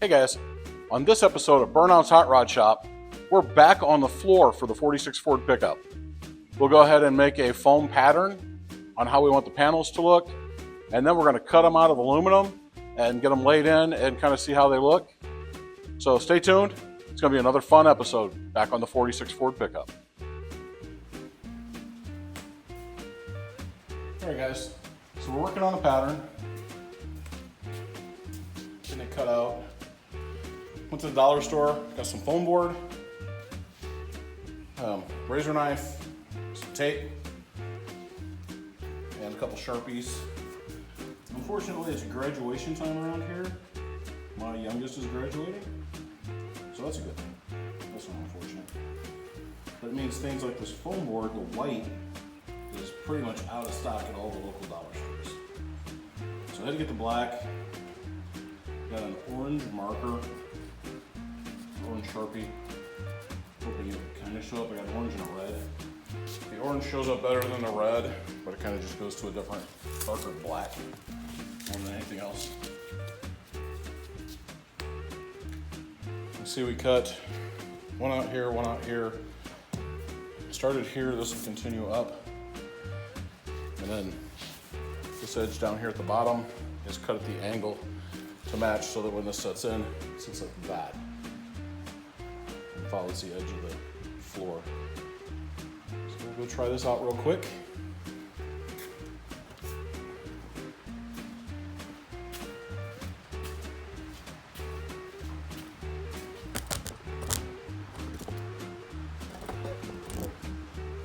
Hey guys, on this episode of Burnout's Hot Rod Shop, we're back on the floor for the 46 Ford pickup. We'll go ahead and make a foam pattern on how we want the panels to look, and then we're going to cut them out of aluminum and get them laid in and kind of see how they look. So stay tuned. It's going to be another fun episode back on the 46 Ford pickup. Alright guys, so we're working on the pattern. Getting it cut out. Went to the dollar store, got some foam board, razor knife, some tape, and a couple Sharpies. Unfortunately, it's graduation time around here. My youngest is graduating, so that's a good thing. That's not unfortunate. But it means things like this foam board, the white, is pretty much out of stock at all the local dollar stores. So I had to get the black. Got an orange marker. Orange Sharpie. Hoping it would kind of show up. I got an orange and a red. The orange shows up better than the red, but it kind of just goes to a different, darker black more than anything else. You see, we cut one out here, one out here. Started here, this will continue up. And then this edge down here at the bottom is cut at the angle to match so that when this sets in, it sits like that. Follows the edge of the floor. So we'll go try this out real quick.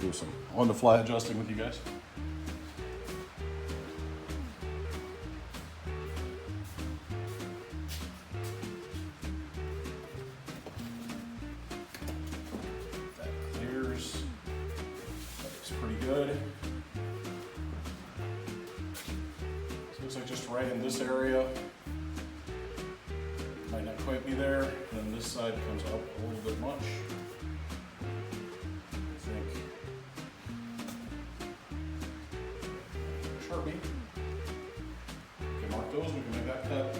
Do some on-the-fly adjusting with you guys. Good. So looks like just right in this area. Might not quite be there. Then this side comes up a little bit much. I think. Sharpie. Okay, mark those. We can make that cut.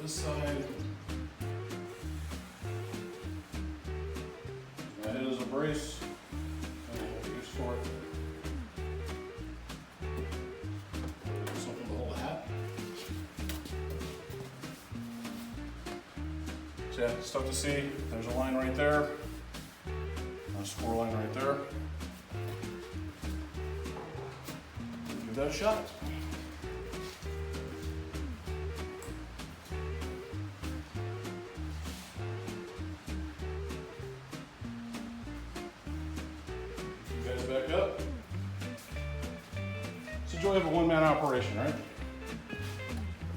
This side. That is a brace. Use for it. Something to hold a hat. So yeah, it's tough to see. There's a line right there. A score line right there. Give that a shot. Back up. It's the joy of a one-man operation, right?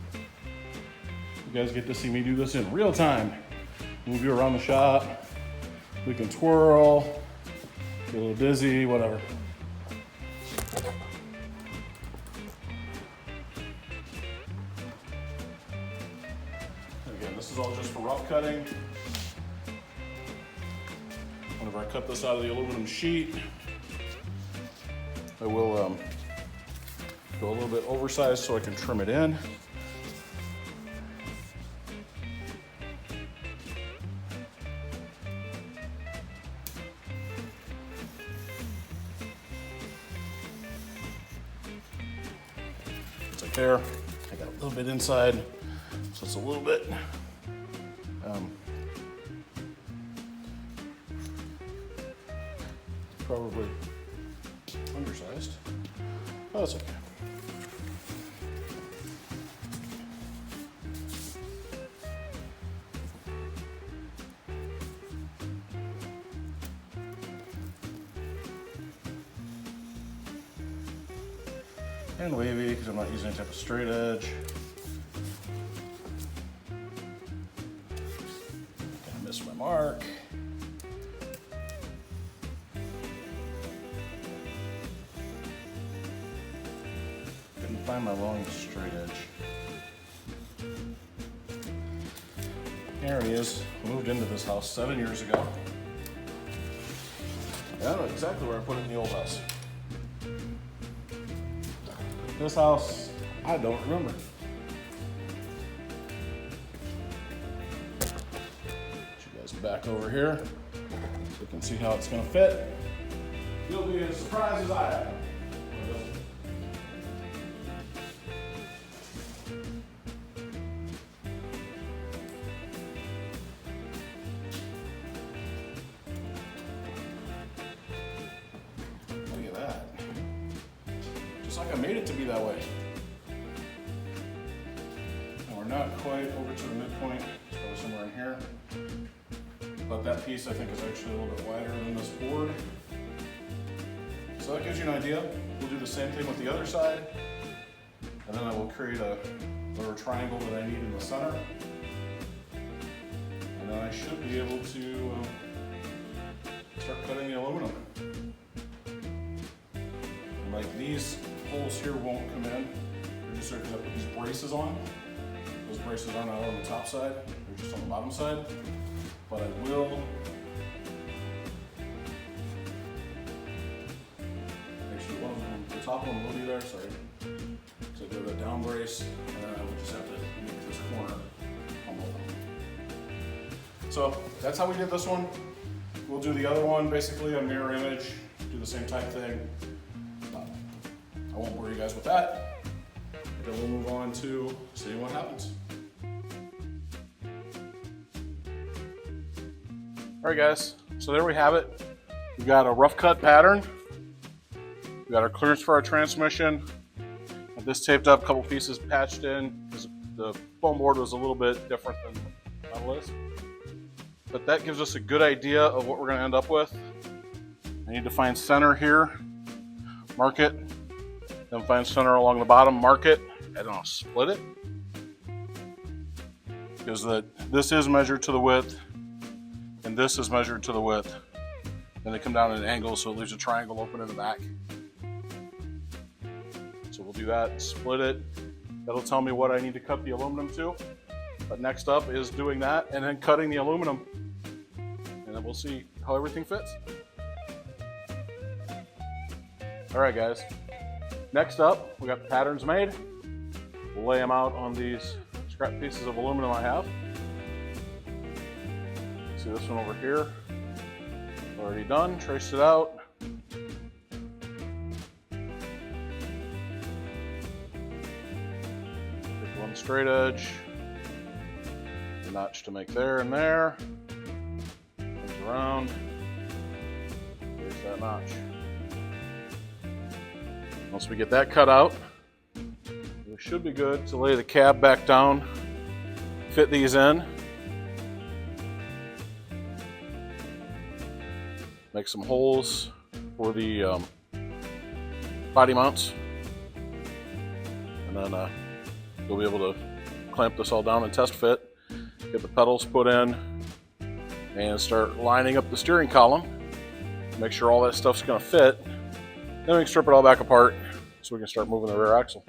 You guys get to see me do this in real time. Move you around the shop. We can twirl, get a little dizzy, whatever. Again, this is all just for rough cutting. Whenever I cut this out of the aluminum sheet, I will go a little bit oversized so I can trim it in. It's like there. I got a little bit inside, so it's a little bit probably undersized. Oh, that's okay. And wavy because I'm not using any type of straight edge. Gonna miss my mark. find my long straight edge. Here it is. Moved into this house 7 years ago. I don't know exactly where I put it in the old house. This house, I don't remember. Put you guys back over here so you can see how it's going to fit. You'll be as surprised as I am. Look at that. Just like I made it to be that way. And we're not quite over to the midpoint, it's probably somewhere in here. But that piece I think is actually a little bit wider than this board. So that gives you an idea. We'll do the same thing with the other side. And then I will create a little triangle that I need in the center. And then I should be able to start cutting the aluminum. And like these holes here won't come in. They're just going to put these braces on. Those braces aren't out on the top side, they're just on the bottom side. But I will the top one will be there, sorry. So I do the down brace, and then I will just have to make this corner humble. So that's how we did this one. We'll do the other one, basically a mirror image, do the same type thing. I won't bore you guys with that. Then we'll move on to seeing what happens. All right guys, so there we have it. We've got a rough cut pattern. We got our clearance for our transmission. Got this taped up, a couple pieces patched in because the foam board was a little bit different than the metal is. But that gives us a good idea of what we're going to end up with. I need to find center here, mark it, then find center along the bottom, mark it, and then I'll split it. Because this is measured to the width, and this is measured to the width. And they come down at an angle, so it leaves a triangle open in the back. So we'll do that, split it. That'll tell me what I need to cut the aluminum to. But next up is doing that and then cutting the aluminum. And then we'll see how everything fits. All right, guys. Next up, we got the patterns made. We'll lay them out on these scrap pieces of aluminum I have. See this one over here? Already done, traced it out. One straight edge, a notch to make there and there, comes around, there's that notch. Once we get that cut out, we should be good to lay the cab back down, fit these in, make some holes for the body mounts, and then you'll be able to clamp this all down and test fit, get the pedals put in, and start lining up the steering column. Make sure all that stuff's going to fit. Then we can strip it all back apart so we can start moving the rear axle.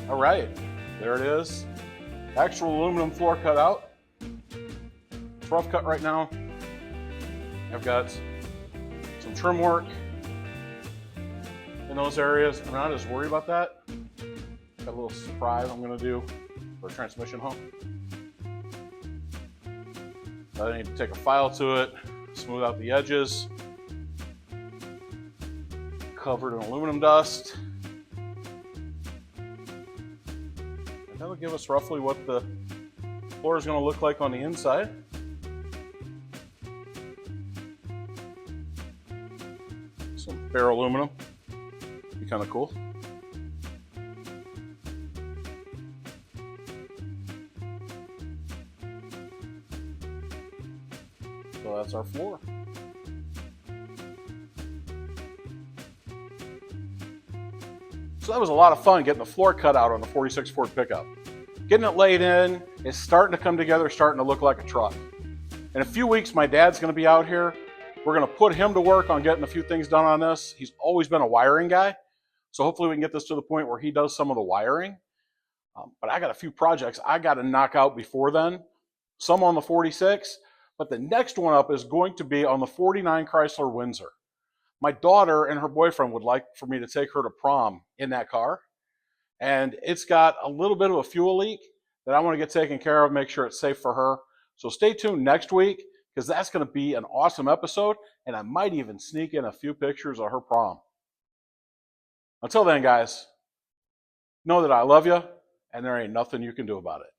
All right, there it is. Actual aluminum floor cut out. It's rough cut right now. I've got some trim work in those areas. I'm not as worried about that. Got a little surprise I'm gonna do for a transmission hump. I need to take a file to it, smooth out the edges, covered in aluminum dust. That'll give us roughly what the floor is going to look like on the inside. Some bare aluminum, be kind of cool. that's our floor. So that was a lot of fun getting the floor cut out on the 46 Ford pickup. Getting it laid in, it's starting to come together, starting to look like a truck. In a few weeks, my dad's gonna be out here. We're gonna put him to work on getting a few things done on this. He's always been a wiring guy, so hopefully we can get this to the point where he does some of the wiring. But I got a few projects I gotta knock out before then, some on the 46, but the next one up is going to be on the 49 Chrysler Windsor. My daughter and her boyfriend would like for me to take her to prom in that car. And it's got a little bit of a fuel leak that I want to get taken care of, make sure it's safe for her. So stay tuned next week because that's going to be an awesome episode. And I might even sneak in a few pictures of her prom. Until then, guys, know that I love you and there ain't nothing you can do about it.